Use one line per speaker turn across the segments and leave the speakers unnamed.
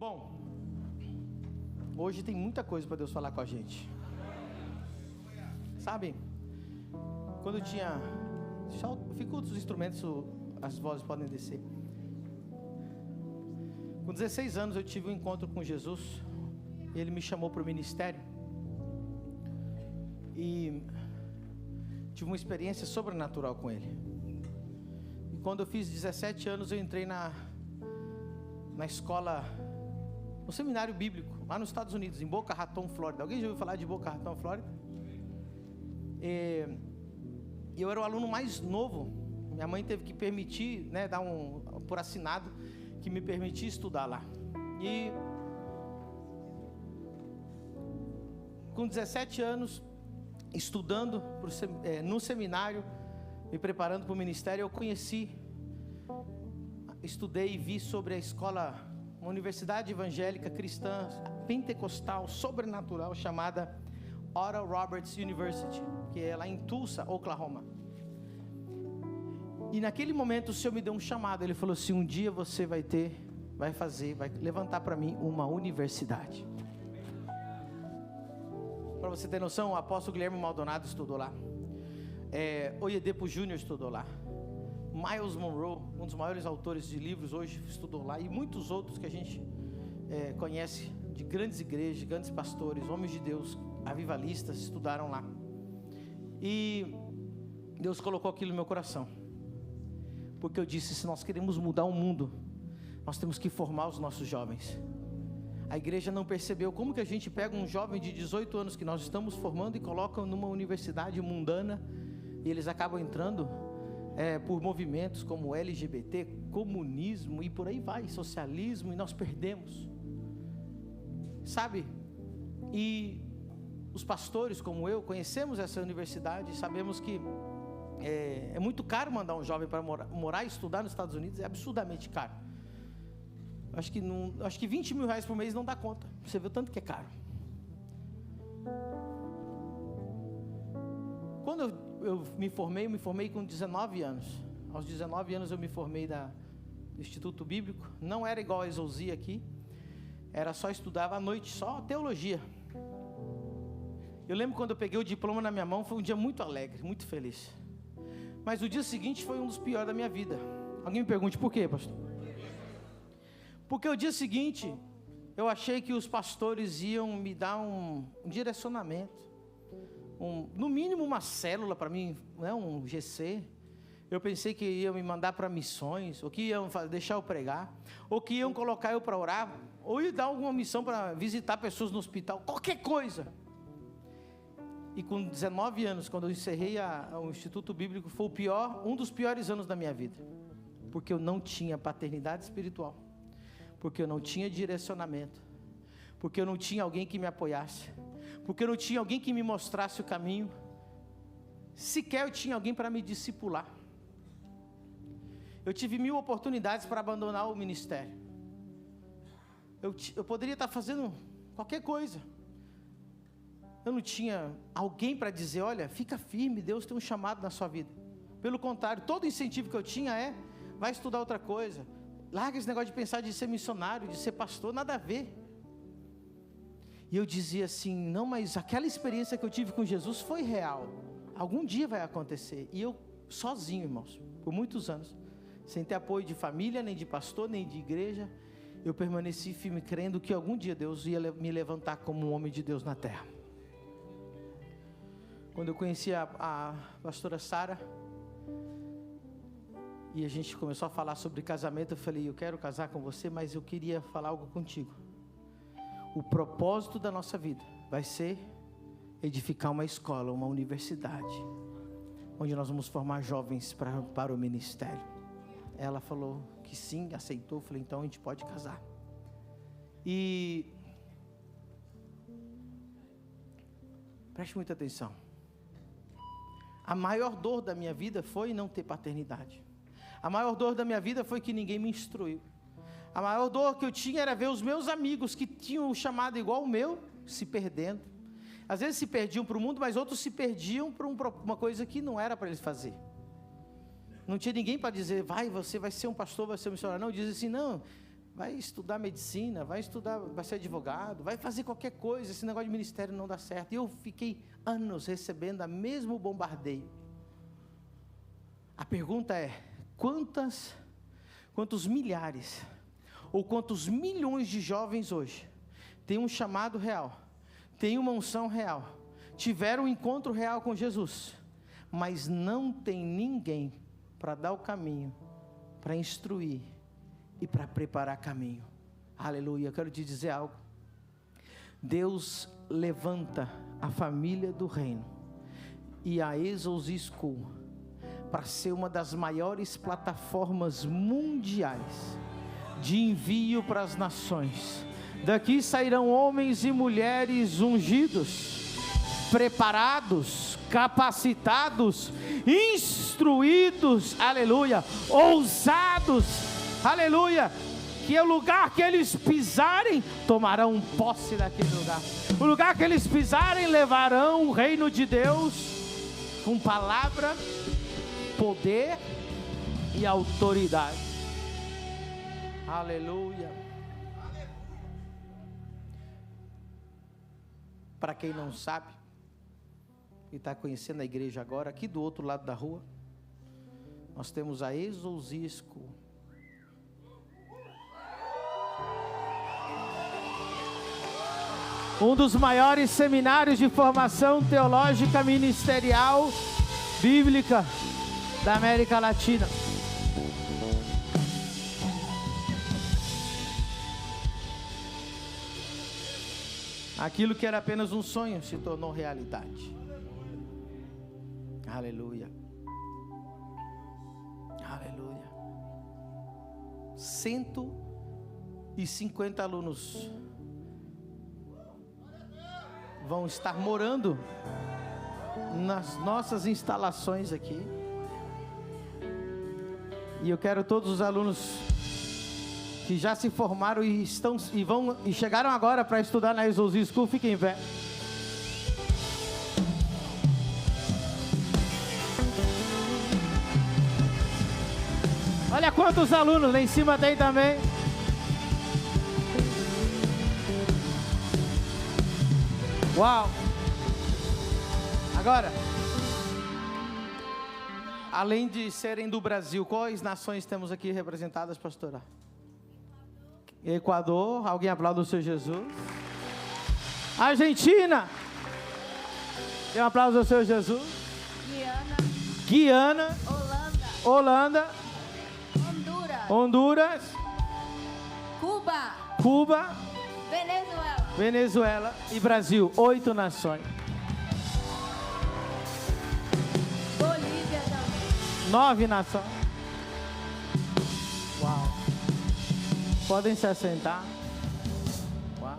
Bom, hoje tem muita coisa para Deus falar com a gente. Sabe, quando eu tinha... Fica outros instrumentos, as vozes podem descer. Com 16 anos eu tive um encontro com Jesus. Ele me chamou para o ministério. E tive uma experiência sobrenatural com ele. E quando eu fiz 17 anos eu entrei na escola, no seminário bíblico, lá nos Estados Unidos, em Boca Raton, Flórida. Alguém já ouviu falar de Boca Raton, Flórida? E eu era o aluno mais novo. Minha mãe teve que permitir, né, dar por assinado, que me permitia estudar lá. E com 17 anos, estudando no seminário, me preparando para o ministério, eu estudei e vi sobre a escola, uma universidade evangélica cristã, pentecostal, sobrenatural, chamada Oral Roberts University, que é lá em Tulsa, Oklahoma. E naquele momento o Senhor me deu um chamado. Ele falou assim: um dia você vai levantar para mim uma universidade. Para você ter noção, o apóstolo Guilherme Maldonado estudou lá, Oyedepo Júnior estudou lá, Miles Monroe, um dos maiores autores de livros hoje, estudou lá, e muitos outros que a gente conhece, de grandes igrejas, grandes pastores, homens de Deus, avivalistas, estudaram lá. E Deus colocou aquilo no meu coração, porque eu disse: se nós queremos mudar o mundo, nós temos que formar os nossos jovens. A igreja não percebeu como que a gente pega um jovem de 18 anos que nós estamos formando e coloca numa universidade mundana, e eles acabam entrando por movimentos como LGBT, comunismo e por aí vai, socialismo, e nós perdemos, sabe? E os pastores como eu conhecemos essa universidade e sabemos que é muito caro mandar um jovem para morar e estudar nos Estados Unidos. É absurdamente caro. Acho que 20 mil reais por mês não dá conta. Você vê o tanto que é caro. Quando eu me formei com 19 anos. Aos 19 anos eu me formei do Instituto Bíblico. Não era igual a Exousia aqui. Estudava à noite, só teologia. Eu lembro quando eu peguei o diploma na minha mão, foi um dia muito alegre, muito feliz. Mas o dia seguinte foi um dos piores da minha vida. Alguém me pergunte por quê, pastor? Porque o dia seguinte, eu achei que os pastores iam me dar um direcionamento, no mínimo uma célula para mim, né, um GC. Eu pensei que iam me mandar para missões, ou que iam deixar eu pregar, ou que iam colocar eu para orar, ou iam dar alguma missão para visitar pessoas no hospital, qualquer coisa. E com 19 anos, quando eu encerrei o Instituto Bíblico, foi um dos piores anos da minha vida, porque eu não tinha paternidade espiritual, porque eu não tinha direcionamento, porque eu não tinha alguém que me apoiasse, porque eu não tinha alguém que me mostrasse o caminho, sequer eu tinha alguém para me discipular. Eu tive 1000 oportunidades para abandonar o ministério. Eu poderia estar fazendo qualquer coisa. Eu não tinha alguém para dizer: olha, fica firme, Deus tem um chamado na sua vida. Pelo contrário, todo incentivo que eu tinha vai estudar outra coisa. Larga esse negócio de pensar de ser missionário, de ser pastor, nada a ver. E eu dizia assim: não, mas aquela experiência que eu tive com Jesus foi real. Algum dia vai acontecer. E eu sozinho, irmãos, por muitos anos, sem ter apoio de família, nem de pastor, nem de igreja, eu permaneci firme, crendo que algum dia Deus ia me levantar como um homem de Deus na terra. Quando eu conheci a pastora Sara, e a gente começou a falar sobre casamento, eu falei: eu quero casar com você, mas eu queria falar algo contigo. O propósito da nossa vida vai ser edificar uma escola, uma universidade, onde nós vamos formar jovens para o ministério. Ela falou que sim, aceitou. Eu falei: então a gente pode casar. E preste muita atenção. A maior dor da minha vida foi não ter paternidade. A maior dor da minha vida foi que ninguém me instruiu. A maior dor que eu tinha era ver os meus amigos que tinham um chamado igual o meu se perdendo. Às vezes se perdiam para o mundo, mas outros se perdiam para uma coisa que não era para eles fazer. Não tinha ninguém para dizer: você vai ser um pastor, vai ser um missionário. Não, diz assim: não, vai estudar medicina, vai ser advogado, vai fazer qualquer coisa, esse negócio de ministério não dá certo. E eu fiquei anos recebendo o mesmo bombardeio. A pergunta é, quantos milhares, ou quantos milhões de jovens hoje, têm um chamado real, têm uma unção real, tiveram um encontro real com Jesus, mas não tem ninguém para dar o caminho, para instruir, e para preparar caminho. Aleluia. Eu quero te dizer algo. Deus levanta a família do reino e a Exousia School para ser uma das maiores plataformas mundiais de envio para as nações. Daqui sairão homens e mulheres ungidos, preparados, capacitados, instruídos, aleluia, ousados, aleluia, que o lugar que eles pisarem, tomarão posse daquele lugar. O lugar que eles pisarem, levarão o reino de Deus com palavra, poder e autoridade. Aleluia. Para quem não sabe, e está conhecendo a igreja agora, aqui do outro lado da rua, nós temos a Exousia School. Um dos maiores seminários de formação teológica, ministerial, bíblica da América Latina. Aquilo que era apenas um sonho se tornou realidade. Aleluia. Aleluia. 150 alunos vão estar morando nas nossas instalações aqui. E eu quero todos os alunos que já se formaram e chegaram agora para estudar na Exousia School, fiquem em pé. Olha quantos alunos lá em cima tem também. Uau! Agora, além de serem do Brasil, quais nações temos aqui representadas, pastora? Equador, alguém aplauda o Senhor Jesus. Argentina, dê um aplauso ao Senhor Jesus. Guiana. Holanda. Honduras. Cuba. Venezuela e Brasil, 8 nações.
Bolívia também.
9 nações. Uau. Podem se assentar. Uau.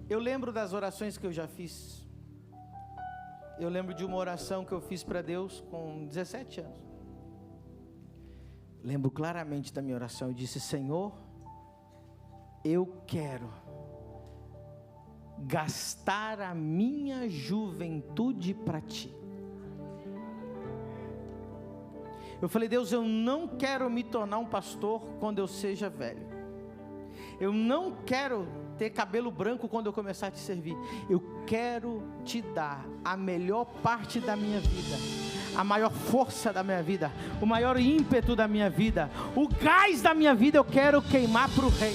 Eu lembro das orações que eu já fiz. Eu lembro de uma oração que eu fiz para Deus com 17 anos. Lembro claramente da minha oração. Eu disse: Senhor, eu quero gastar a minha juventude para Ti. Eu falei: Deus, eu não quero me tornar um pastor quando eu seja velho. Eu não quero ter cabelo branco quando eu começar a Te servir. Eu quero Te dar a melhor parte da minha vida, a maior força da minha vida, o maior ímpeto da minha vida, o gás da minha vida. Eu quero queimar para o Rei.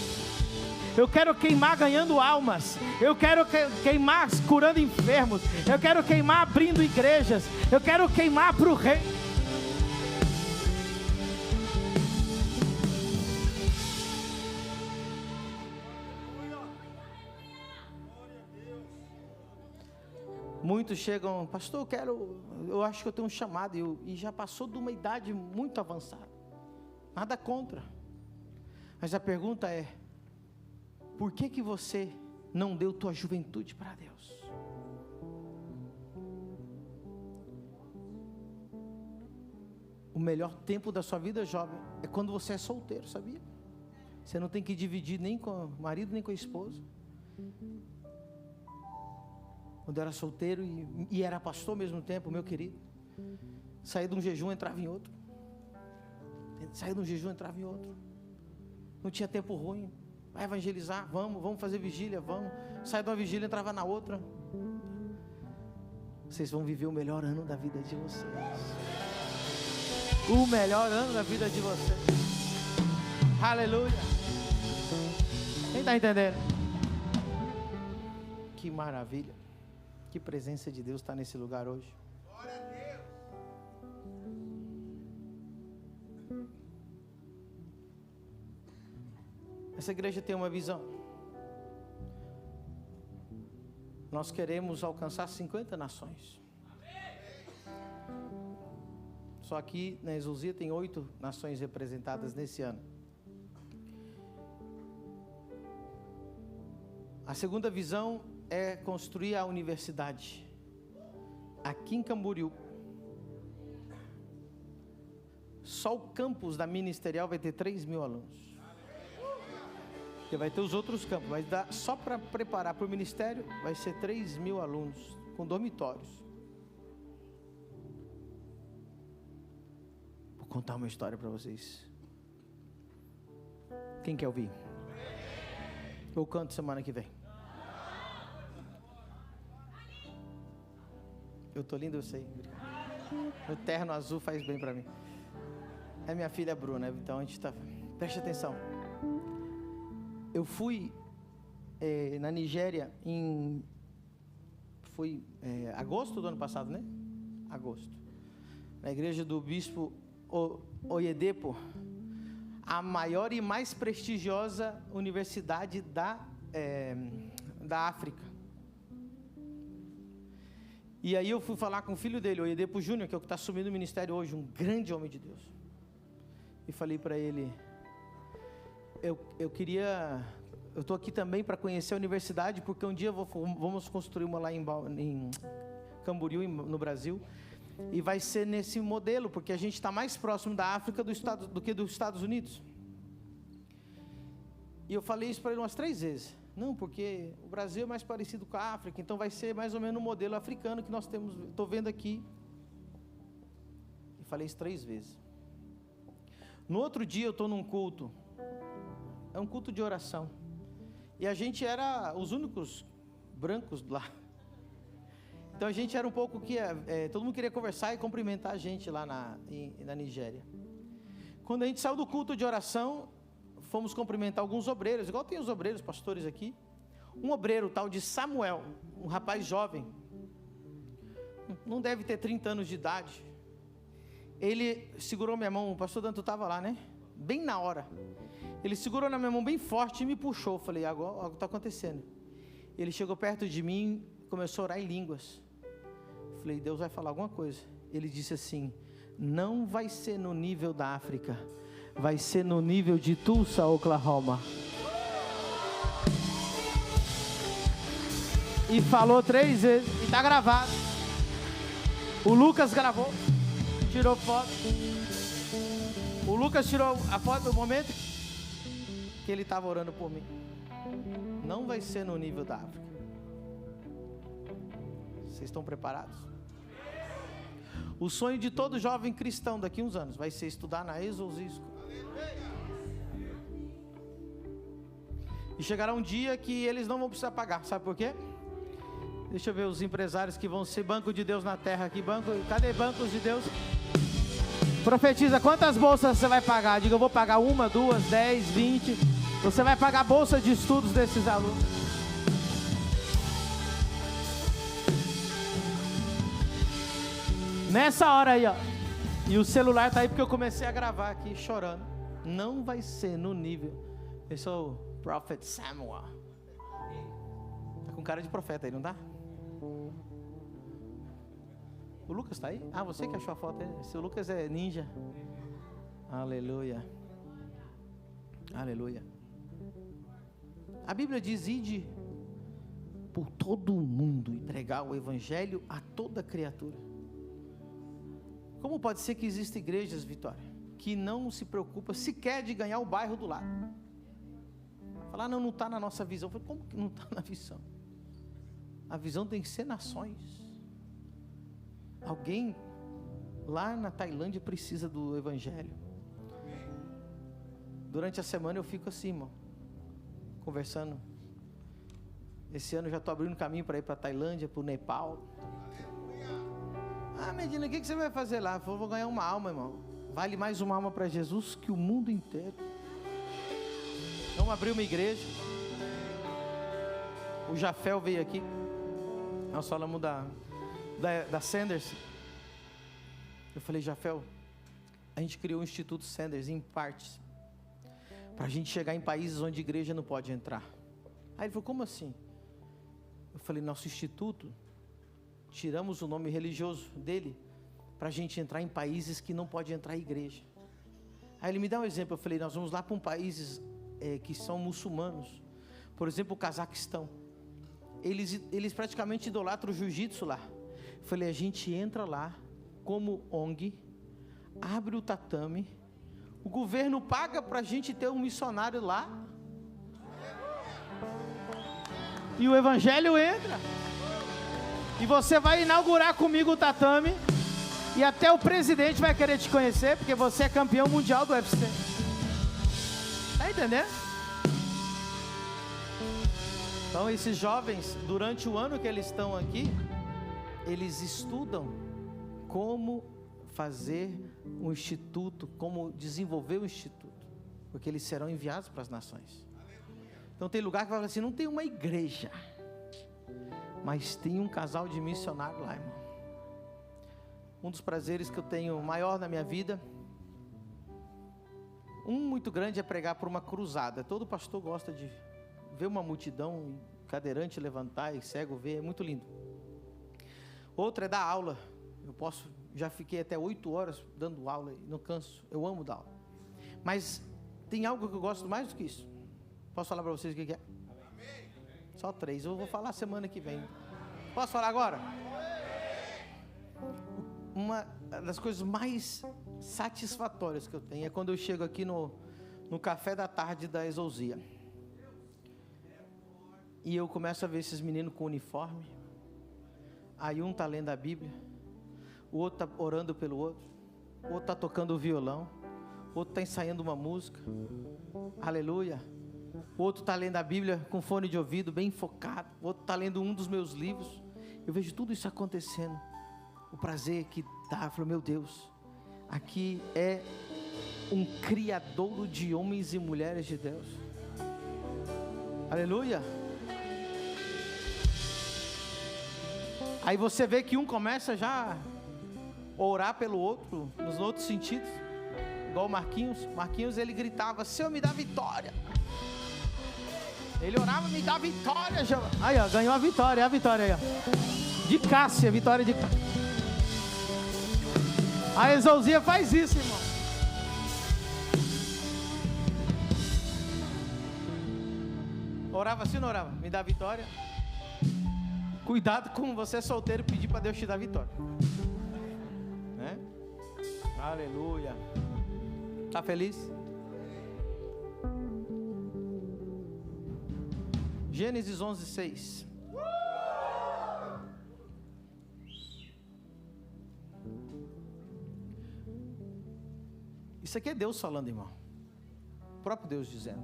Eu quero queimar ganhando almas. Eu quero queimar curando enfermos. Eu quero queimar abrindo igrejas. Eu quero queimar para o Rei. Muitos chegam: pastor, eu acho que eu tenho um chamado, e já passou de uma idade muito avançada. Nada contra. Mas a pergunta é: por que você não deu tua juventude para Deus? O melhor tempo da sua vida, jovem, é quando você é solteiro, sabia? Você não tem que dividir nem com o marido, nem com a esposa. Quando eu era solteiro e era pastor ao mesmo tempo, meu querido, Saía de um jejum, entrava em outro. Saía de um jejum, entrava em outro. Não tinha tempo ruim. Vai evangelizar, vamos fazer vigília, vamos. Saia de uma vigília, entrava na outra. Vocês vão viver o melhor ano da vida de vocês. O melhor ano da vida de vocês. Aleluia. Quem está entendendo? Que maravilha. Que presença de Deus está nesse lugar hoje. Glória a Deus. Essa igreja tem uma visão. Nós queremos alcançar 50 nações. Só aqui na Exousia tem 8 nações representadas nesse ano. A segunda visão é construir a universidade aqui em Camboriú. Só o campus da ministerial vai ter 3.000 alunos. Porque vai ter os outros campos, mas só para preparar para o ministério vai ser 3.000 alunos com dormitórios. Vou contar uma história para vocês. Quem quer ouvir? Eu canto semana que vem. Eu tô lindo, eu sei. O terno azul faz bem para mim. É minha filha Bruna, então a gente tá... Preste atenção. Eu fui na Nigéria foi agosto do ano passado, né? Agosto. Na igreja do bispo Oyedepo, a maior e mais prestigiosa universidade da África. E aí eu fui falar com o filho dele, Oyedepo Júnior, que é o que está assumindo o ministério hoje, um grande homem de Deus. E falei para ele... Eu estou aqui também para conhecer a universidade, porque um dia vamos construir uma lá em Camboriú, no Brasil, e vai ser nesse modelo, porque a gente está mais próximo da África do que dos Estados Unidos. E eu falei isso para ele umas 3 vezes. Não, porque o Brasil é mais parecido com a África, então vai ser mais ou menos o modelo africano que nós temos, estou vendo aqui. E falei isso 3 vezes. No outro dia eu estou num culto. É um culto de oração. E a gente era os únicos brancos lá. Então a gente era um pouco que... todo mundo queria conversar e cumprimentar a gente lá na Nigéria. Quando a gente saiu do culto de oração, fomos cumprimentar alguns obreiros, igual tem os obreiros, pastores aqui. Um obreiro tal de Samuel, um rapaz jovem. Não deve ter 30 anos de idade. Ele segurou minha mão, o pastor Danto estava lá, né? Bem na hora. Ele segurou na minha mão bem forte e me puxou. Falei, agora algo está acontecendo. Ele chegou perto de mim, começou a orar em línguas. Falei, Deus vai falar alguma coisa. Ele disse assim, não vai ser no nível da África, vai ser no nível de Tulsa, Oklahoma. E falou 3 vezes, e está gravado. O Lucas gravou, tirou foto. O Lucas tirou a foto do momento que ele estava orando por mim. Não vai ser no nível da África. Vocês estão preparados? O sonho de todo jovem cristão daqui a uns anos vai ser estudar na Exousia. E chegará um dia que eles não vão precisar pagar. Sabe por quê? Deixa eu ver os empresários que vão ser banco de Deus na terra aqui. Cadê bancos de Deus? Profetiza, quantas bolsas você vai pagar? Diga, eu vou pagar 1, 2, 10, 20. Você vai pagar a bolsa de estudos desses alunos. Nessa hora aí, ó. E o celular tá aí porque eu comecei a gravar aqui chorando. Não vai ser no nível. Eu sou o Prophet Samuel. Tá com cara de profeta aí, não tá? O Lucas está aí? Ah, você que achou a foto aí? Esse Lucas é ninja. Aleluia. Aleluia. A Bíblia diz, ide por todo o mundo e pregar o evangelho a toda criatura. Como pode ser que existam igrejas, Vitória, que não se preocupa sequer de ganhar o bairro do lado? Falar, não está na nossa visão. Eu falei, como que não está na visão? A visão tem que ser nações. Alguém lá na Tailândia precisa do evangelho. Durante a semana eu fico assim, irmão, conversando. Esse ano eu já estou abrindo caminho para ir para a Tailândia, para o Nepal. Ah, Medina, o que você vai fazer lá? Eu vou ganhar uma alma, irmão. Vale mais uma alma para Jesus que o mundo inteiro. Vamos abrir uma igreja. O Jafel veio aqui. Nós falamos da Sanders. Eu falei, Jafel, a gente criou o Instituto Sanders em partes, para a gente chegar em países onde a igreja não pode entrar. Aí ele falou, como assim? Eu falei, nosso instituto, tiramos o nome religioso dele, para a gente entrar em países que não pode entrar a igreja. Aí ele me dá um exemplo. Eu falei, nós vamos lá para países que são muçulmanos. Por exemplo, o Cazaquistão. Eles praticamente idolatram o jiu-jitsu lá. Eu falei, a gente entra lá como ONG, abre o tatame, o governo paga para a gente ter um missionário lá, e o evangelho entra, e você vai inaugurar comigo o tatame, e até o presidente vai querer te conhecer, porque você é campeão mundial do UFC. Está entendendo? Então esses jovens, durante o ano que eles estão aqui, eles estudam como fazer um instituto, como desenvolver o instituto, porque eles serão enviados para as nações. Então tem lugar que vai falar assim, não tem uma igreja, mas tem um casal de missionários lá, irmão. Um dos prazeres que eu tenho maior na minha vida, um muito grande, é pregar por uma cruzada. Todo pastor gosta de ver uma multidão, cadeirante levantar e cego ver, é muito lindo. Outra é dar aula. Já fiquei até 8 horas dando aula e não canso. Eu amo dar aula. Mas tem algo que eu gosto mais do que isso. Posso falar para vocês o que é? Só 3. Eu vou falar semana que vem. Posso falar agora? Uma das coisas mais satisfatórias que eu tenho é quando eu chego aqui no café da tarde da Exousia. E eu começo a ver esses meninos com uniforme. Aí um está lendo a Bíblia, o outro está orando pelo outro, o outro está tocando o violão, o outro está ensaiando uma música, aleluia. O outro está lendo a Bíblia com fone de ouvido, bem focado. O outro está lendo um dos meus livros. Eu vejo tudo isso acontecendo. O prazer que dá, eu falo, meu Deus, aqui é um criadouro de homens e mulheres de Deus. Aleluia. Aí você vê que um começa já a orar pelo outro, nos outros sentidos, igual o Marquinhos. Marquinhos, ele gritava, Senhor, me dá vitória. Ele orava, me dá vitória. Aí, ó, ganhou a vitória aí, ó. De Cássia, vitória de Cássia. A Exousia faz isso, irmão. Orava assim ou não orava? Me dá vitória. Cuidado com você solteiro pedir para Deus te dar vitória, né? Aleluia. Tá feliz? Gênesis 11:6. Isso aqui é Deus falando, irmão. O próprio Deus dizendo.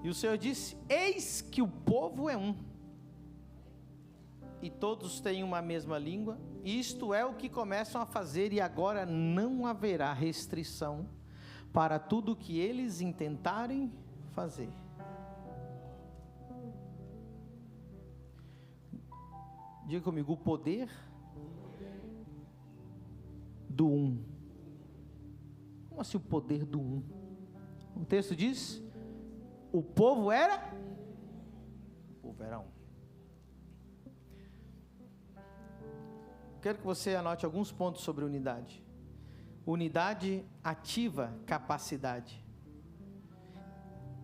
E o Senhor disse: eis que o povo é um, e todos têm uma mesma língua, e isto é o que começam a fazer, e agora não haverá restrição para tudo o que eles intentarem fazer. Diga comigo, o poder do um. Como assim o poder do um? O texto diz, o povo era um. Quero que você anote alguns pontos sobre unidade. Unidade ativa capacidade.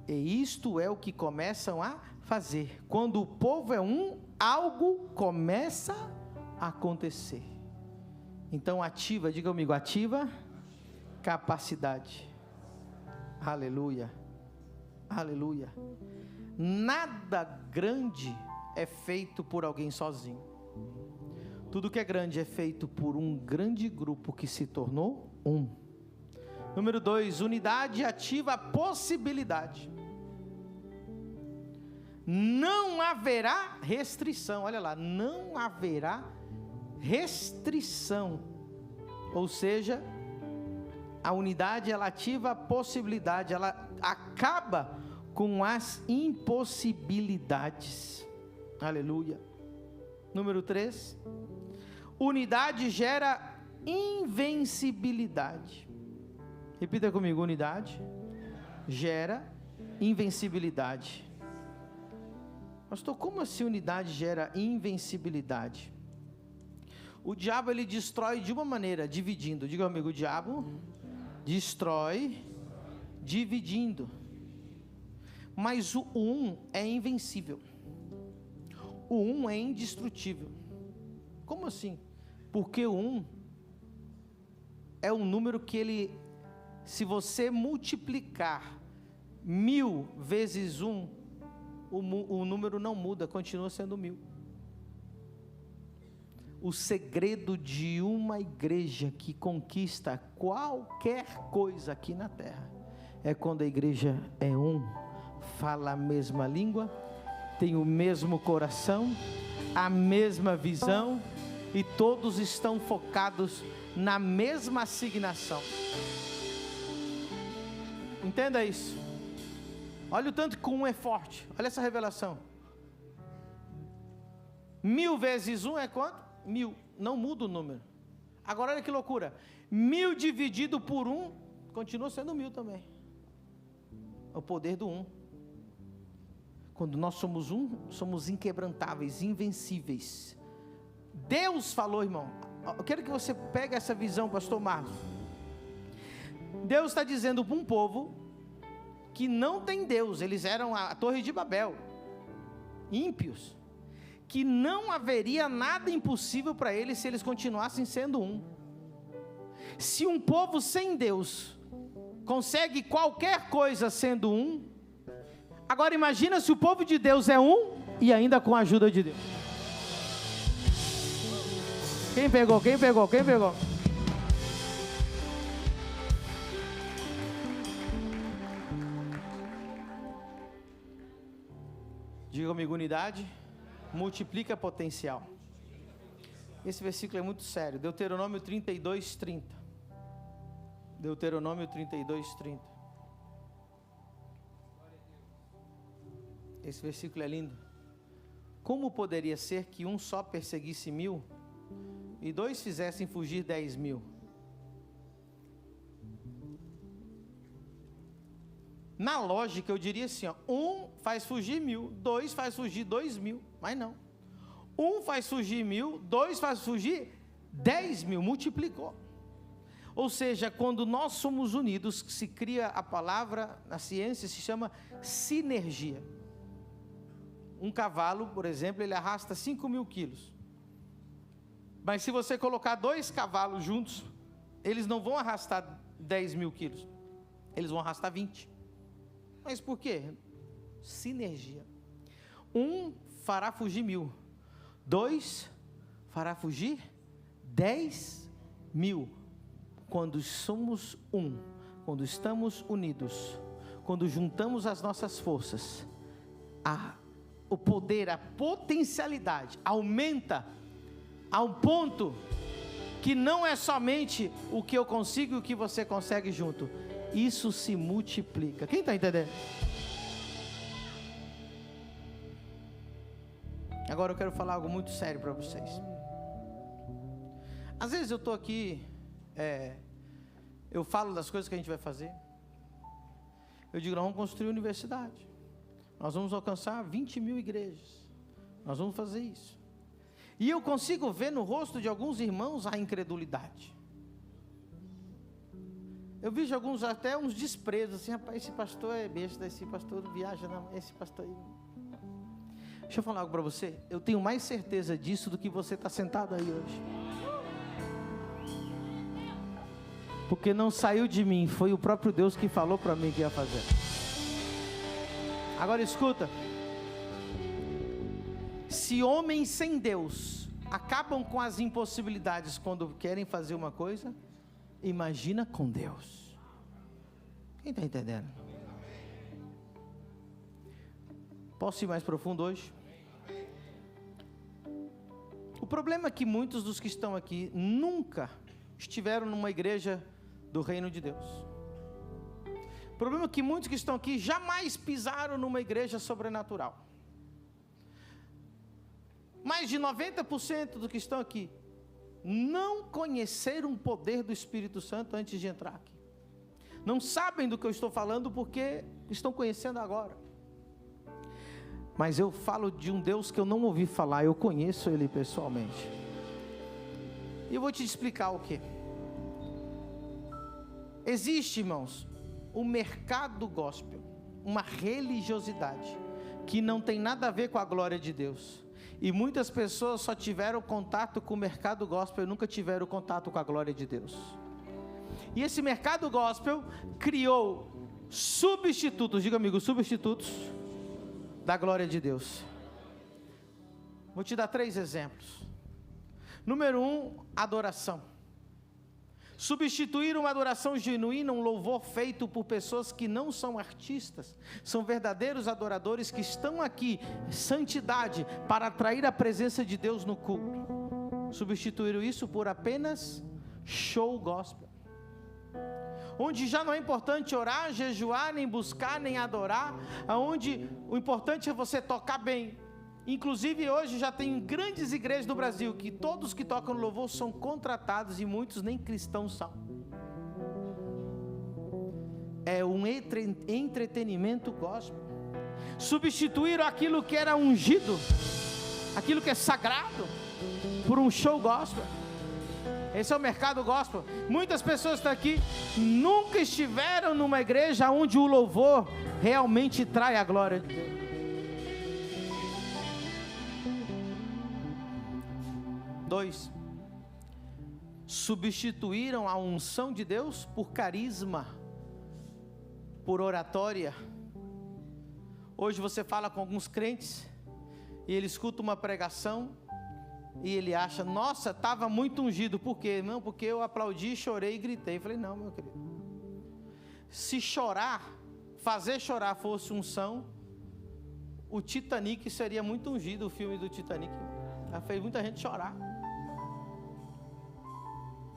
E isto é o que começam a fazer. Quando o povo é um, algo começa a acontecer. Então ativa, diga comigo, ativa capacidade. Aleluia. Aleluia. Nada grande é feito por alguém sozinho. Tudo que é grande é feito por um grande grupo que se tornou um. Número 2, unidade ativa a possibilidade. Não haverá restrição, olha lá, não haverá restrição. Ou seja, a unidade ela ativa a possibilidade, ela acaba com as impossibilidades. Aleluia. Número 3, unidade gera invencibilidade. Repita comigo, unidade gera invencibilidade. Pastor, como assim unidade gera invencibilidade? O diabo ele destrói de uma maneira, dividindo. Diga comigo, o diabo destrói dividindo. Mas o um é invencível. O um é indestrutível. Como assim? Porque o um é um número que ele, se você multiplicar 1000 vezes 1, o número não muda, continua sendo 1000. O segredo de uma igreja que conquista qualquer coisa aqui na terra é quando a igreja é um, fala a mesma língua, tem o mesmo coração, a mesma visão, e todos estão focados na mesma assignação. Entenda isso. Olha o tanto que um é forte. Olha essa revelação. 1000 vezes 1 é quanto? 1000. Não muda o número. Agora olha que loucura. 1000 dividido por 1 continua sendo 1000 também. É o poder do 1. Quando nós somos um, somos inquebrantáveis, invencíveis. Deus falou, irmão. Eu quero que você pegue essa visão, pastor Marcos. Deus está dizendo para um povo que não tem Deus, eles eram a Torre de Babel, ímpios, que não haveria nada impossível para eles se eles continuassem sendo um. Se um povo sem Deus consegue qualquer coisa sendo um, agora imagina se o povo de Deus é um e ainda com a ajuda de Deus. Quem pegou? Quem pegou? Quem pegou? Diga comigo, unidade multiplica potencial. Esse versículo é muito sério. Deuteronômio 32:30. Deuteronômio 32:30. Esse versículo é lindo. Como poderia ser que um só perseguisse 1000 e 2 fizessem fugir 10.000? Na lógica eu diria assim, ó, 1 faz fugir 1000, 2 faz fugir 2.000, mas não. 1 faz fugir 1000, 2 faz fugir 10.000, multiplicou. Ou seja, quando nós somos unidos, se cria a palavra, na ciência se chama sinergia. Um cavalo, por exemplo, ele arrasta 5.000 quilos. Mas se você colocar 2 cavalos juntos, eles não vão arrastar 10.000 quilos, eles vão arrastar 20. Mas por quê? Sinergia. 1 fará fugir 1000, 2 fará fugir 10.000. Quando somos um, quando estamos unidos, quando juntamos as nossas forças, o poder, a potencialidade aumenta ao ponto que não é somente o que eu consigo e o que você consegue junto. Isso se multiplica. Quem está entendendo? Agora eu quero falar algo muito sério para vocês. Às vezes eu estou aqui, eu falo das coisas que a gente vai fazer. Eu digo, nós vamos construir uma universidade. Nós vamos alcançar 20.000 igrejas. Nós vamos fazer isso. E eu consigo ver no rosto de alguns irmãos a incredulidade. Eu vejo alguns até uns desprezos, assim, rapaz, esse pastor é besta, esse pastor não viaja, não, esse pastor aí. Deixa eu falar algo para você, eu tenho mais certeza disso do que você está sentado aí hoje. Porque não saiu de mim, foi o próprio Deus que falou para mim que ia fazer. Agora escuta, se homens sem Deus acabam com as impossibilidades quando querem fazer uma coisa, imagina com Deus. Quem está entendendo? Posso ir mais profundo hoje? O problema é que muitos dos que estão aqui nunca estiveram numa igreja do reino de Deus. O problema é que muitos que estão aqui jamais pisaram numa igreja sobrenatural. Mais de 90% dos que estão aqui não conheceram o poder do Espírito Santo antes de entrar aqui. Não sabem do que eu estou falando porque estão conhecendo agora. Mas eu falo de um Deus que eu não ouvi falar, eu conheço Ele pessoalmente. E eu vou te explicar o que. Existe, irmãos, o mercado gospel, uma religiosidade que não tem nada a ver com a glória de Deus. E muitas pessoas só tiveram contato com o mercado gospel e nunca tiveram contato com a glória de Deus. E esse mercado gospel criou substitutos, diga amigo, substitutos da glória de Deus. Vou te dar 3 exemplos. Número 1, adoração. Substituir uma adoração genuína, um louvor feito por pessoas que não são artistas, são verdadeiros adoradores que estão aqui, santidade, para atrair a presença de Deus no culto. Substituíram isso por apenas show gospel, onde já não é importante orar, jejuar, nem buscar, nem adorar, aonde o importante é você tocar bem. Inclusive hoje já tem grandes igrejas do Brasil que todos que tocam no louvor são contratados e muitos nem cristãos são. É um entretenimento gospel. Substituíram aquilo que era ungido, aquilo que é sagrado, por um show gospel. Esse é o mercado gospel. Muitas pessoas estão aqui, nunca estiveram numa igreja onde o louvor realmente trai a glória de Deus. Dois, substituíram a unção de Deus por carisma, por oratória. Hoje você fala com alguns crentes e ele escuta uma pregação e ele acha, nossa, estava muito ungido. Por quê? Não, porque eu aplaudi, chorei e gritei. Eu falei, não, meu querido, se chorar, fazer chorar fosse unção, o Titanic seria muito ungido, o filme do Titanic. Já fez muita gente chorar.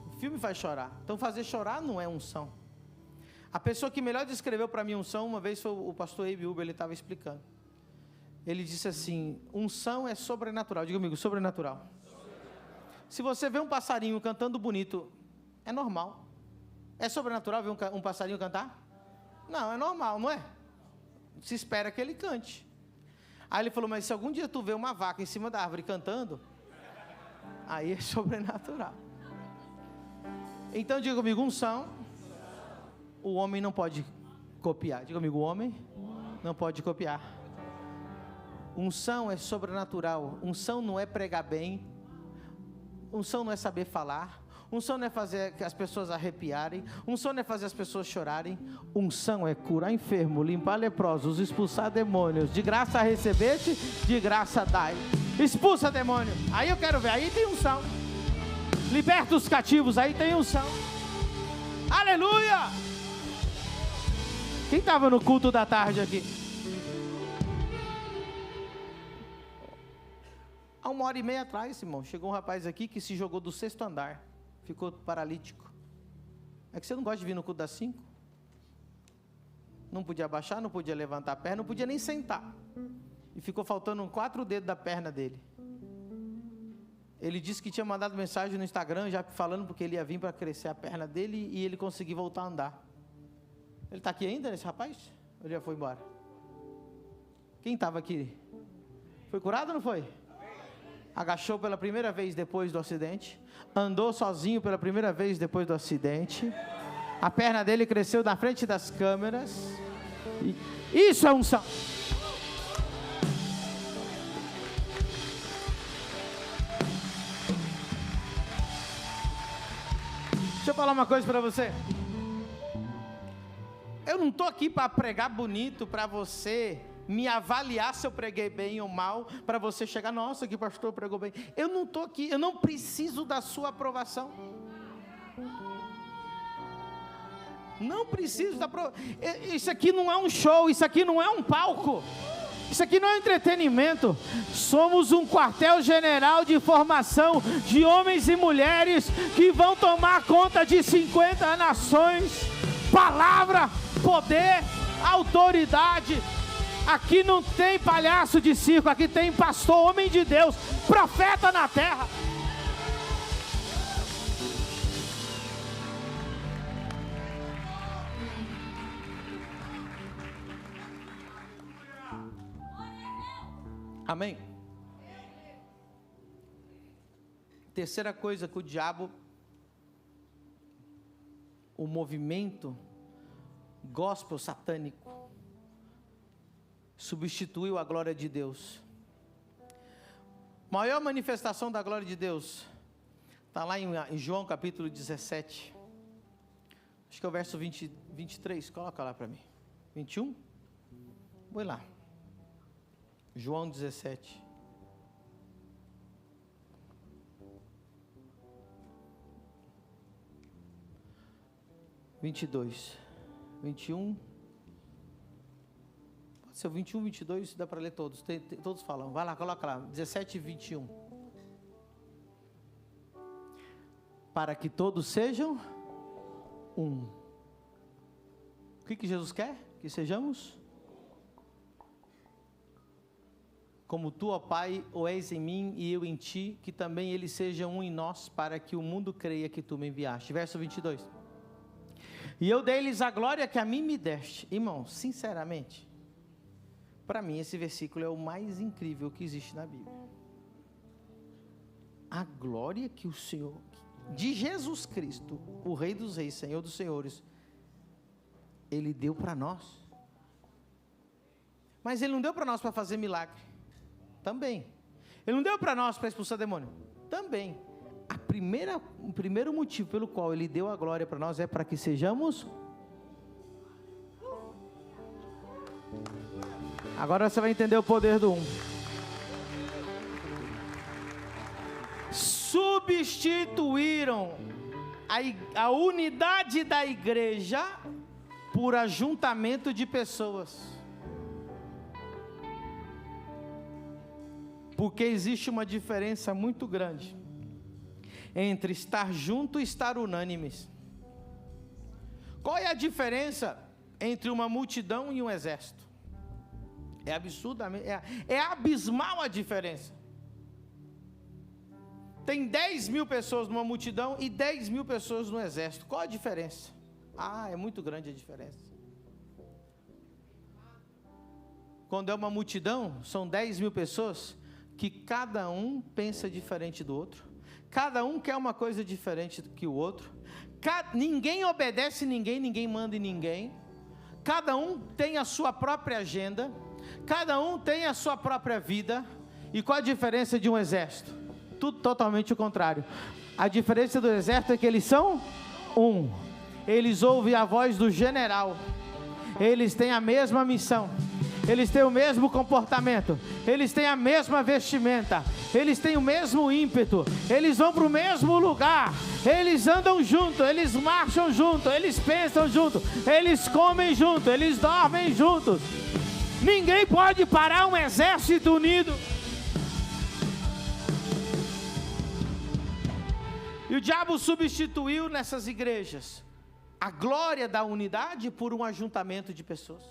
O filme faz chorar. Então fazer chorar não é unção. A pessoa que melhor descreveu para mim unção, uma vez foi o pastor Abe Uber, ele estava explicando. Ele disse assim, unção é sobrenatural. Diga comigo, sobrenatural. Se você vê um passarinho cantando bonito, é normal. É sobrenatural ver um passarinho cantar? Não, é normal, não é? Se espera que ele cante. Aí ele falou, mas se algum dia tu vê uma vaca em cima da árvore cantando, aí é sobrenatural. Então diga comigo, unção, o homem não pode copiar. Diga comigo, o homem não pode copiar. Unção é sobrenatural. Unção não é pregar bem. Unção não é saber falar. Unção não é fazer as pessoas arrepiarem. Unção não é fazer as pessoas chorarem. Unção é curar enfermo, limpar leprosos, expulsar demônios. De graça recebeste, de graça dai. Expulsa demônio. Aí eu quero ver, aí tem unção. Liberta os cativos, aí tem unção. Aleluia! Quem estava no culto da tarde aqui? Há 1h30 atrás, irmão, chegou um rapaz aqui que se jogou do 6º andar. Ficou paralítico. É que você não gosta de vir no culto das 5? Não podia abaixar, não podia levantar a perna, não podia nem sentar. E ficou faltando 4 dedos da perna dele. Ele disse que tinha mandado mensagem no Instagram, já falando porque ele ia vir para crescer a perna dele e ele conseguir voltar a andar. Ele está aqui ainda, esse rapaz? Ou ele já foi embora? Quem estava aqui? Foi curado ou não foi? Agachou pela primeira vez depois do acidente. Andou sozinho pela primeira vez depois do acidente. A perna dele cresceu na frente das câmeras. Isso é unção. Deixa eu falar uma coisa para você. Eu não estou aqui para pregar bonito para você me avaliar se eu preguei bem ou mal, para você chegar, nossa, que pastor pregou bem. Eu não estou aqui, eu não preciso da sua aprovação. Não preciso da aprovação. Isso aqui não é um show, isso aqui não é um palco. Isso aqui não é entretenimento. Somos um quartel-general de formação de homens e mulheres que vão tomar conta de 50 nações. Palavra, poder, autoridade. Aqui não tem palhaço de circo, aqui tem pastor, homem de Deus, profeta na terra. Amém? Terceira coisa que o diabo, o movimento gospel satânico, substituiu a glória de Deus. Maior manifestação da glória de Deus está lá em João capítulo 17. Acho que é o verso 23. Coloca lá para mim. 21? Vou lá. João 17. Vinte e dois. 21. Pode ser o 21, 22, dá para ler todos. Todos falam. Vai lá, coloca lá. 17 e 21. Para que todos sejam um. O que Jesus quer? Que sejamos? Como tu, ó Pai, o és em mim e eu em ti, que também ele seja um em nós, para que o mundo creia que tu me enviaste. Verso 22. E eu dei-lhes a glória que a mim me deste. Irmão, sinceramente, para mim esse versículo é o mais incrível que existe na Bíblia. A glória que o Senhor, de Jesus Cristo, o Rei dos Reis, Senhor dos Senhores, Ele deu para nós. Mas Ele não deu para nós para fazer milagre. Também. Ele não deu para nós para expulsar demônio? Também. O primeiro motivo pelo qual Ele deu a glória para nós é para que sejamos. Agora você vai entender o poder do Substituíram a unidade da igreja por ajuntamento de pessoas. Porque existe uma diferença muito grande entre estar junto e estar unânimes. Qual é a diferença entre uma multidão e um exército? É absurdamente, é abismal a diferença. Tem 10 mil pessoas numa multidão e 10 mil pessoas no exército. Qual a diferença? É muito grande a diferença. Quando é uma multidão, são 10 mil pessoas que cada um pensa diferente do outro, cada um quer uma coisa diferente do que o outro, ninguém obedece ninguém, ninguém manda em ninguém, cada um tem a sua própria agenda, cada um tem a sua própria vida. E qual a diferença de um exército? Tudo totalmente o contrário. A diferença do exército é que eles são um, eles ouvem a voz do general, eles têm a mesma missão, eles têm o mesmo comportamento, eles têm a mesma vestimenta, eles têm o mesmo ímpeto, eles vão para o mesmo lugar, eles andam junto, eles marcham junto, eles pensam junto, eles comem junto, eles dormem juntos. Ninguém pode parar um exército unido. E o diabo substituiu nessas igrejas a glória da unidade por um ajuntamento de pessoas.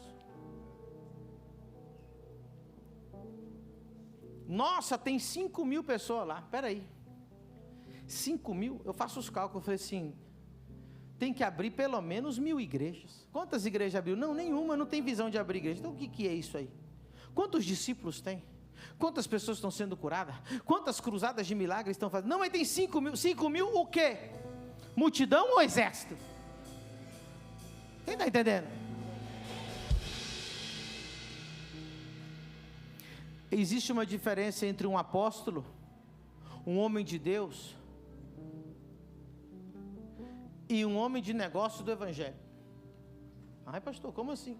Nossa, tem 5 mil pessoas lá. Espera aí. 5 mil? Eu faço os cálculos. Eu falei assim, tem que abrir pelo menos 1000 igrejas. Quantas igrejas abriu? Não, nenhuma. Não tem visão de abrir igreja. Então o que é isso aí? Quantos discípulos tem? Quantas pessoas estão sendo curadas? Quantas cruzadas de milagres estão fazendo? Não, mas tem 5 mil. 5 mil o quê? Multidão ou exército? Quem está entendendo? Existe uma diferença entre um apóstolo, um homem de Deus, e um homem de negócio do evangelho. Ai, pastor, como assim?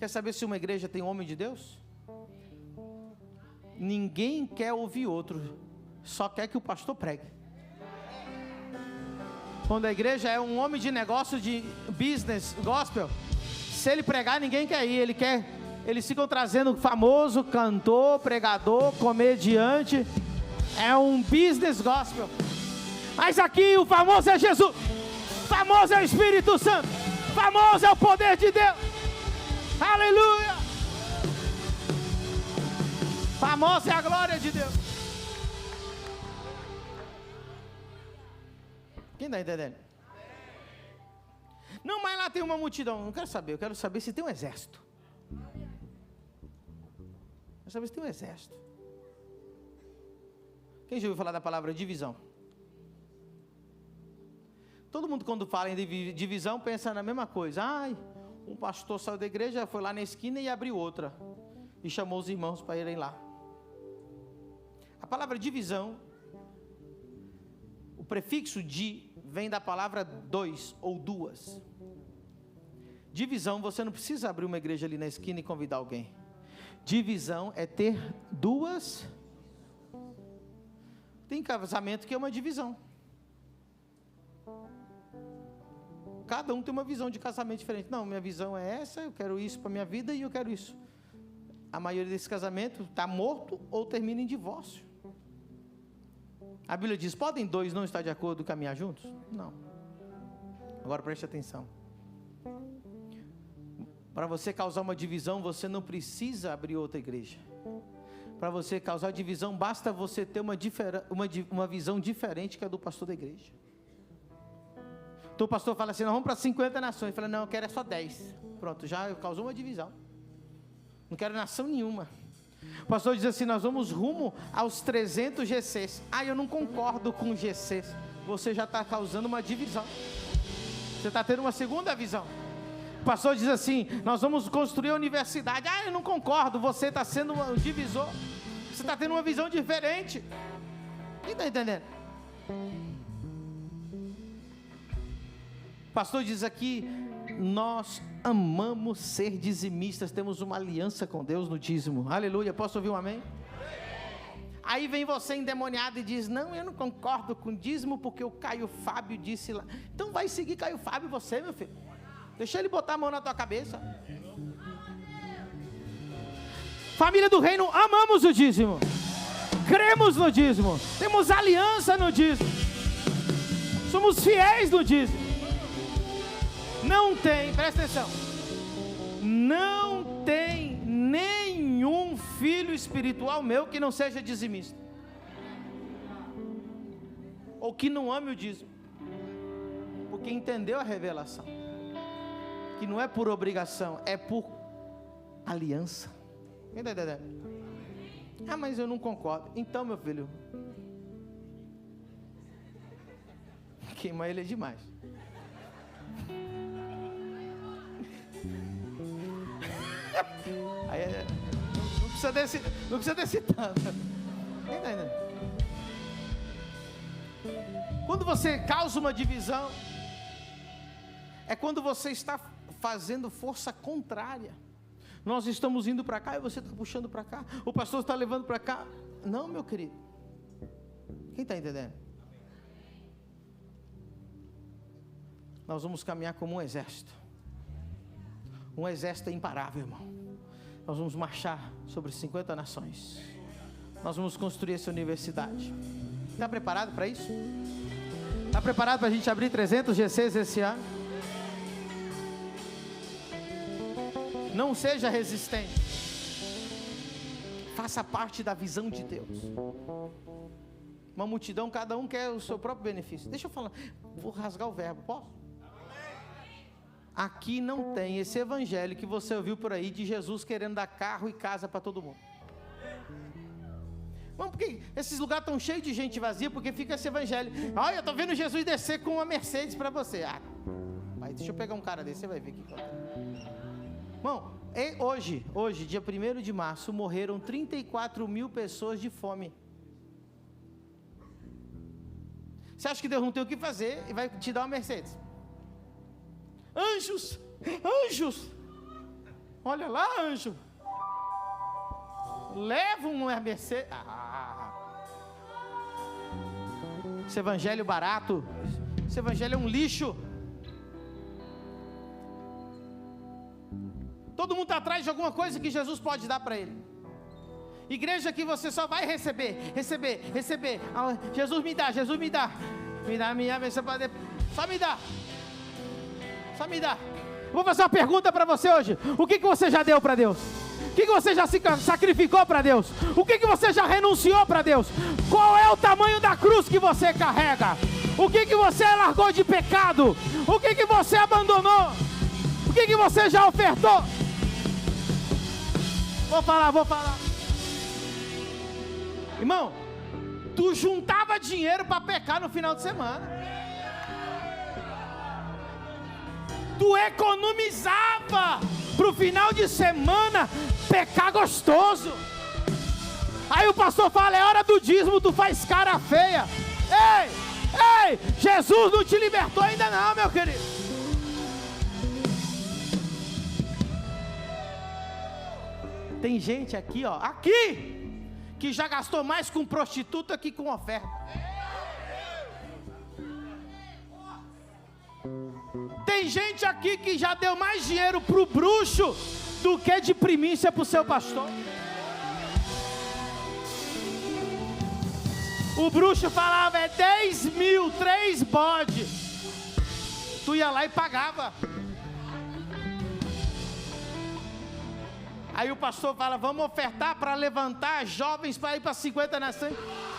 Quer saber se uma igreja tem homem de Deus? Ninguém quer ouvir outro, só quer que o pastor pregue. Quando a igreja é um homem de negócio, de business, gospel, se ele pregar, ninguém quer ir. Eles ficam trazendo famoso cantor, pregador, comediante. É um business gospel. Mas aqui o famoso é Jesus, famoso é o Espírito Santo, famoso é o poder de Deus. Aleluia! Famosa é a glória de Deus. Quem está entendendo? Não, mas lá tem uma multidão. Não quero saber, eu quero saber se tem um exército. Quero saber se tem um exército. Quem já ouviu falar da palavra divisão? Todo mundo quando fala em divisão pensa na mesma coisa. Um pastor saiu da igreja, foi lá na esquina e abriu outra. E chamou os irmãos para irem lá. A palavra divisão, o prefixo de, vem da palavra dois ou duas. Divisão, você não precisa abrir uma igreja ali na esquina e convidar alguém. Divisão é ter duas. Tem casamento que é uma divisão. Cada um tem uma visão de casamento diferente. Não, minha visão é essa, eu quero isso para minha vida e eu quero isso. A maioria desse casamento está morto ou termina em divórcio. A Bíblia diz, podem dois não estar de acordo caminhar juntos? Não. Agora preste atenção. Para você causar uma divisão, você não precisa abrir outra igreja. Para você causar divisão, basta você ter uma visão diferente que a do pastor da igreja. Então o pastor fala assim, nós vamos para 50 nações. Fala, não, eu quero é só 10. Pronto, já causou uma divisão. Não quero nação nenhuma. O pastor diz assim, nós vamos rumo aos 300 GCs. Eu não concordo com GCs. Você já está causando uma divisão. Você está tendo uma segunda visão. O pastor diz assim, nós vamos construir a universidade. Eu não concordo, você está sendo um divisor. Você está tendo uma visão diferente. Quem está entendendo? O pastor diz aqui, nós amamos ser dizimistas, temos uma aliança com Deus no dízimo. Aleluia, posso ouvir um amém? Aí vem você endemoniado e diz, não, eu não concordo com dízimo porque o Caio Fábio disse lá. Então vai seguir Caio Fábio você, meu filho. Deixa ele botar a mão na tua cabeça. Família do reino, amamos o dízimo. Cremos no dízimo. Temos aliança no dízimo. Somos fiéis no dízimo. Não tem, presta atenção, não tem nenhum filho espiritual meu que não seja dizimista, ou que não ame o dízimo, porque entendeu a revelação, que não é por obrigação, é por aliança. Quem está entendendo? Mas eu não concordo. Então, meu filho, queimar ele é demais. Aí, não precisa desse tanto. Quando você causa uma divisão, é quando você está fazendo força contrária. Nós estamos indo para cá e você está puxando para cá. O pastor está levando para cá. Não, meu querido. Quem está entendendo? Nós vamos caminhar como um exército. Um exército é imparável, irmão. Nós vamos marchar sobre 50 nações. Nós vamos construir essa universidade. Está preparado para isso? Está preparado para a gente abrir 300 GCs esse ano? Não seja resistente. Faça parte da visão de Deus. Uma multidão, cada um quer o seu próprio benefício. Deixa eu falar, vou rasgar o verbo, posso? Aqui não tem esse evangelho que você ouviu por aí de Jesus querendo dar carro e casa para todo mundo. Mas por que esses lugares estão cheios de gente vazia? Porque fica esse evangelho. Olha, eu estou vendo Jesus descer com uma Mercedes para você. Mas deixa eu pegar um cara desse, você vai ver que coisa. Irmão, hoje, dia 1º de março, morreram 34 mil pessoas de fome. Você acha que Deus não tem o que fazer e vai te dar uma Mercedes? Anjos, Olha lá, anjo. Leva um Mercedes. Esse evangelho barato. Esse evangelho é um lixo. Todo mundo está atrás de alguma coisa que Jesus pode dar para ele. Igreja que você só vai receber. Jesus me dá. Me dá a minha bênção para depois. Só me dá. Vou fazer uma pergunta para você hoje. O que você já deu para Deus? O que você já se sacrificou para Deus? O que você já renunciou para Deus? Qual é o tamanho da cruz que você carrega? O que você largou de pecado? O que você abandonou? O que você já ofertou? Vou falar. Irmão, tu juntava dinheiro para pecar no final de semana. Tu economizava para o final de semana pecar gostoso. Aí o pastor fala, é hora do dízimo, tu faz cara feia. Ei, Jesus não te libertou ainda não, meu querido. Tem gente aqui, que já gastou mais com prostituta que com oferta. Tem gente aqui que já deu mais dinheiro pro bruxo do que de primícia pro seu pastor. O bruxo falava, 10 mil, 3 bodes. Tu ia lá e pagava. Aí o pastor fala, vamos ofertar para levantar jovens para ir para 50 nações.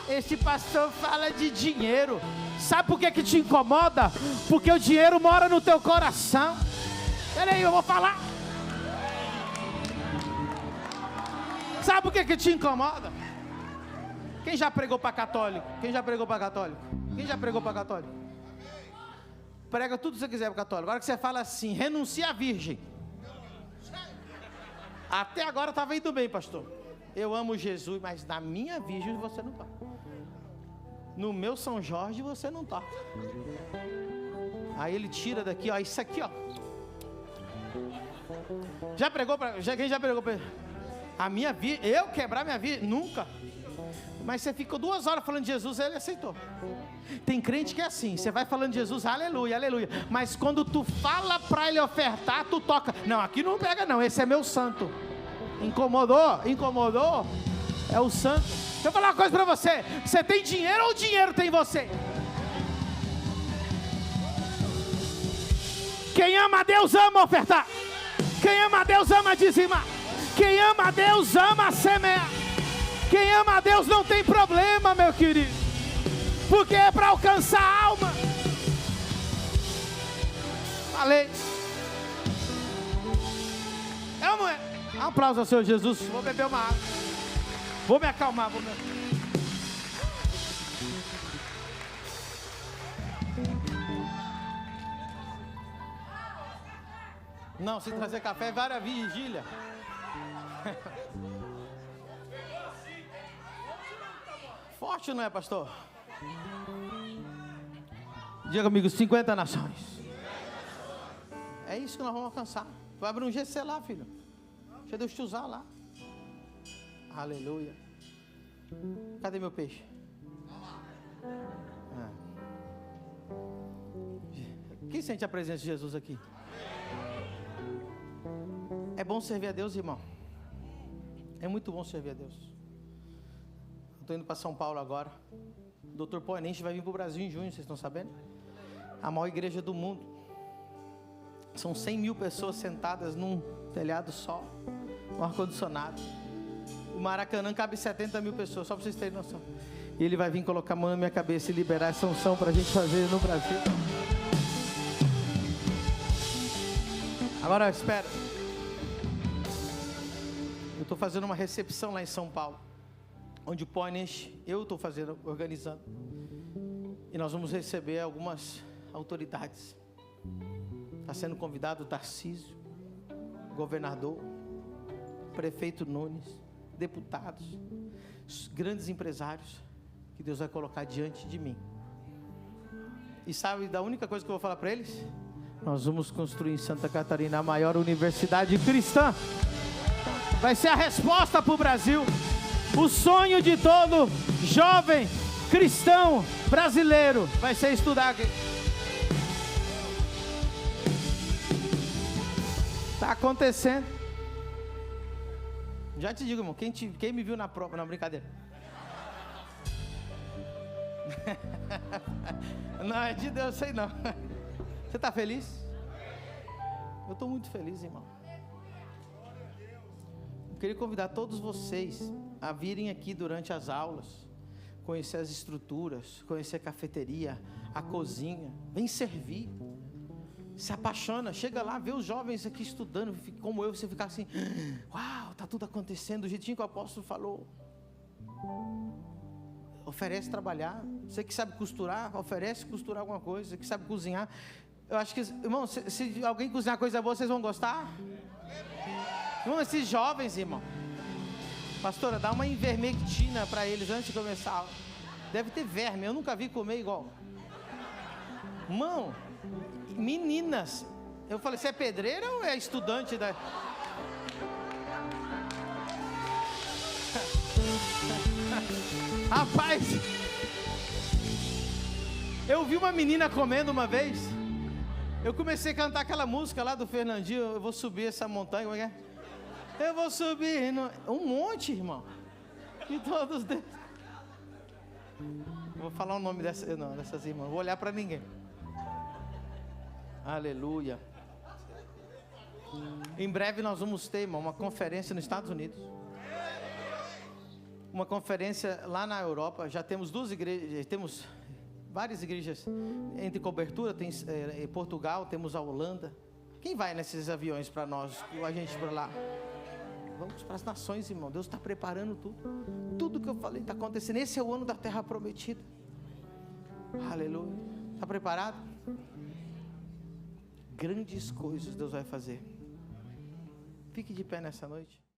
Esse pastor fala de dinheiro. Sabe por que te incomoda? Porque o dinheiro mora no teu coração. Peraí, eu vou falar. Sabe por que te incomoda? Quem já pregou para católico? Prega tudo que você quiser para católico. Agora que você fala assim, renuncia à virgem. Até agora estava indo bem, pastor. Eu amo Jesus, mas na minha virgem você não está. No meu São Jorge você não está. Aí ele tira daqui, isso aqui, Já pregou para... Quem já pregou para... A minha virgem... Eu quebrar minha virgem? Nunca. Mas você ficou 2 horas falando de Jesus, ele aceitou. Tem crente que é assim, você vai falando de Jesus, aleluia, aleluia. Mas quando tu fala para ele ofertar, tu toca. Não, aqui não pega não, esse é meu santo. Incomodou, é o santo. Deixa eu falar uma coisa para você. Você tem dinheiro ou o dinheiro tem você? Quem ama a Deus ama ofertar. Quem ama a Deus ama dizimar. Quem ama a Deus ama semear. Quem ama a Deus não tem problema, meu querido, porque é para alcançar a alma. Falei. É ou não é? Um aplauso ao Senhor Jesus. Vou beber uma água. Vou me acalmar. Não, se trazer café, várias vigília. Forte, não é, pastor? Diga comigo, 50 nações. É isso que nós vamos alcançar. Vai abrir um GC lá, filho. Deixa Deus te usar lá. Aleluia. Cadê meu peixe? Quem sente a presença de Jesus aqui? É bom servir a Deus, irmão. É muito bom servir a Deus. Estou indo para São Paulo agora. O Dr. Poenenche vai vir para o Brasil em junho, vocês estão sabendo? A maior igreja do mundo. São 100 mil pessoas sentadas num telhado só, um ar-condicionado. O Maracanã cabe 70 mil pessoas, só para vocês terem noção. E ele vai vir colocar a mão na minha cabeça e liberar essa unção para a gente fazer no Brasil. Agora, espera. Eu estou fazendo uma recepção lá em São Paulo, onde o Poenenche, eu estou organizando. E nós vamos receber algumas autoridades. Está sendo convidado o Tarcísio, governador, prefeito Nunes, deputados, grandes empresários que Deus vai colocar diante de mim. E sabe da única coisa que eu vou falar para eles? Nós vamos construir em Santa Catarina a maior universidade cristã. Vai ser a resposta para o Brasil. O sonho de todo jovem cristão brasileiro vai ser estudar aqui. Está acontecendo. Já te digo, irmão, quem me viu na prova, não, brincadeira. Não, é de Deus, sei não. Você está feliz? Eu estou muito feliz, irmão. Eu queria convidar todos vocês a virem aqui durante as aulas, conhecer as estruturas, conhecer a cafeteria, a cozinha. Vem servir. Se apaixona, chega lá, vê os jovens aqui estudando, como eu, você ficar assim, uau, está tudo acontecendo do jeitinho que o apóstolo falou. Oferece trabalhar. Você que sabe costurar, oferece costurar alguma coisa. Você que sabe cozinhar. Eu acho que, irmão, se alguém cozinhar coisa boa, vocês vão gostar? Irmão, esses jovens, irmão. Pastora, dá uma ivermectina para eles antes de começar a aula. Deve ter verme, eu nunca vi comer igual. Irmão, meninas. Eu falei, você é pedreira ou é estudante da... Rapaz, eu vi uma menina comendo uma vez. Eu comecei a cantar aquela música lá do Fernandinho. Eu vou subir essa montanha, como é que é? Eu vou subir um monte, irmão. E todos deles. Vou falar o nome dessas irmãs. Vou olhar para ninguém. Aleluia. Em breve nós vamos ter, irmão, uma conferência nos Estados Unidos. Uma conferência lá na Europa. Já temos 2 igrejas, temos várias igrejas entre cobertura. Tem em Portugal, temos a Holanda. Quem vai nesses aviões para nós, a gente para lá? Vamos para as nações, irmão. Deus está preparando tudo. Tudo que eu falei está acontecendo. Esse é o ano da terra prometida. Aleluia. Está preparado? Grandes coisas Deus vai fazer. Fique de pé nessa noite.